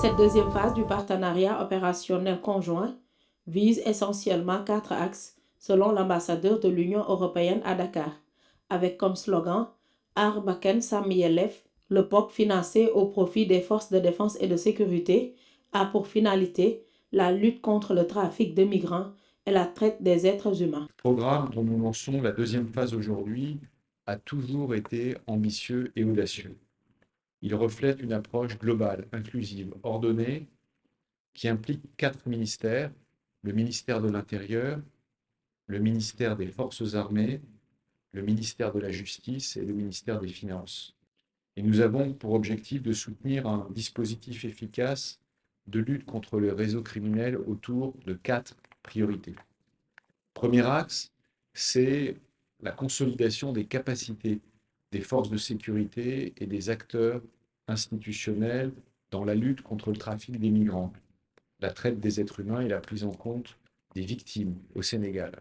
Cette deuxième phase du partenariat opérationnel conjoint vise essentiellement 4 axes, selon l'ambassadeur de l'Union européenne à Dakar, avec comme slogan Aar Bakkan Samm Yelleef. Le POC financé au profit des forces de défense et de sécurité a pour finalité la lutte contre le trafic de migrants et la traite des êtres humains. Le programme dont nous lançons la deuxième phase aujourd'hui a toujours été ambitieux et audacieux. Il reflète une approche globale, inclusive, ordonnée, qui implique 4 ministères: le ministère de l'Intérieur, le ministère des Forces armées, le ministère de la Justice et le ministère des Finances. Et nous avons pour objectif de soutenir un dispositif efficace de lutte contre le réseau criminel autour de 4 priorités. Premier axe, c'est la consolidation des capacités des forces de sécurité et des acteurs institutionnels dans la lutte contre le trafic des migrants, la traite des êtres humains et la prise en compte des victimes au Sénégal.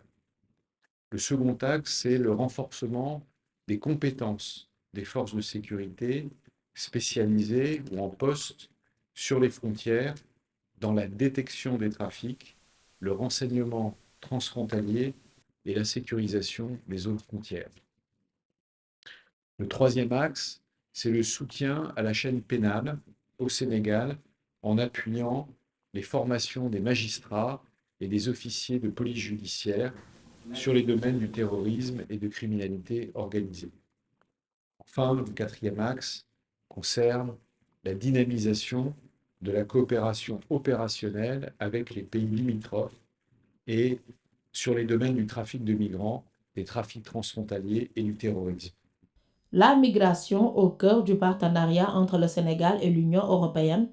Le second axe, c'est le renforcement des compétences des forces de sécurité spécialisées ou en poste sur les frontières dans la détection des trafics, le renseignement transfrontalier et la sécurisation des zones frontières. Le troisième axe, c'est le soutien à la chaîne pénale au Sénégal en appuyant les formations des magistrats et des officiers de police judiciaire sur les domaines du terrorisme et de criminalité organisée. Enfin, le quatrième axe concerne la dynamisation de la coopération opérationnelle avec les pays limitrophes et sur les domaines du trafic de migrants, des trafics transfrontaliers et du terrorisme. La migration au cœur du partenariat entre le Sénégal et l'Union européenne.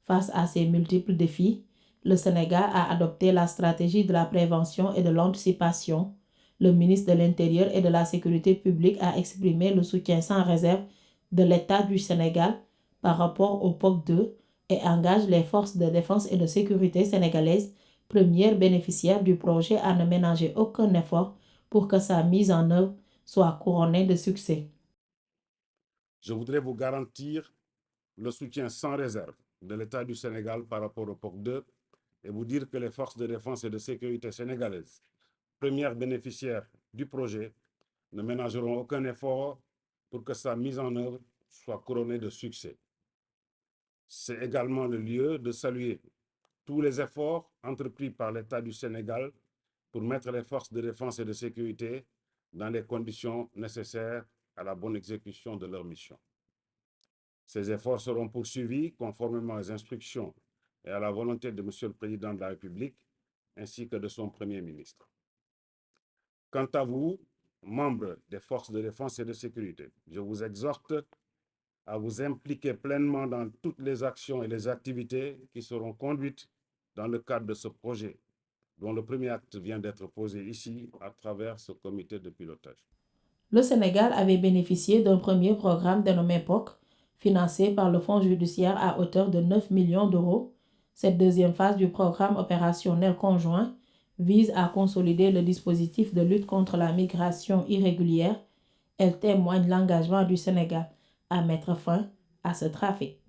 Face à ces multiples défis, le Sénégal a adopté la stratégie de la prévention et de l'anticipation. Le ministre de l'Intérieur et de la Sécurité publique a exprimé le soutien sans réserve de l'État du Sénégal par rapport au POC-2 et engage les forces de défense et de sécurité sénégalaises, premières bénéficiaires du projet, à ne ménager aucun effort pour que sa mise en œuvre soit couronnée de succès. Je voudrais vous garantir le soutien sans réserve de l'État du Sénégal par rapport au POC-2 et vous dire que les forces de défense et de sécurité sénégalaises, premières bénéficiaires du projet, ne ménageront aucun effort pour que sa mise en œuvre soit couronnée de succès. C'est également le lieu de saluer tous les efforts entrepris par l'État du Sénégal pour mettre les forces de défense et de sécurité dans les conditions nécessaires à la bonne exécution de leur mission. Ces efforts seront poursuivis conformément aux instructions et à la volonté de M. le Président de la République ainsi que de son Premier ministre. Quant à vous, membres des forces de défense et de sécurité, je vous exhorte à vous impliquer pleinement dans toutes les actions et les activités qui seront conduites dans le cadre de ce projet, dont le premier acte vient d'être posé ici à travers ce comité de pilotage. Le Sénégal avait bénéficié d'un premier programme dénommé POC, financé par le Fonds judiciaire à hauteur de 9 millions d'euros. Cette deuxième phase du programme opérationnel conjoint vise à consolider le dispositif de lutte contre la migration irrégulière. Elle témoigne l'engagement du Sénégal à mettre fin à ce trafic.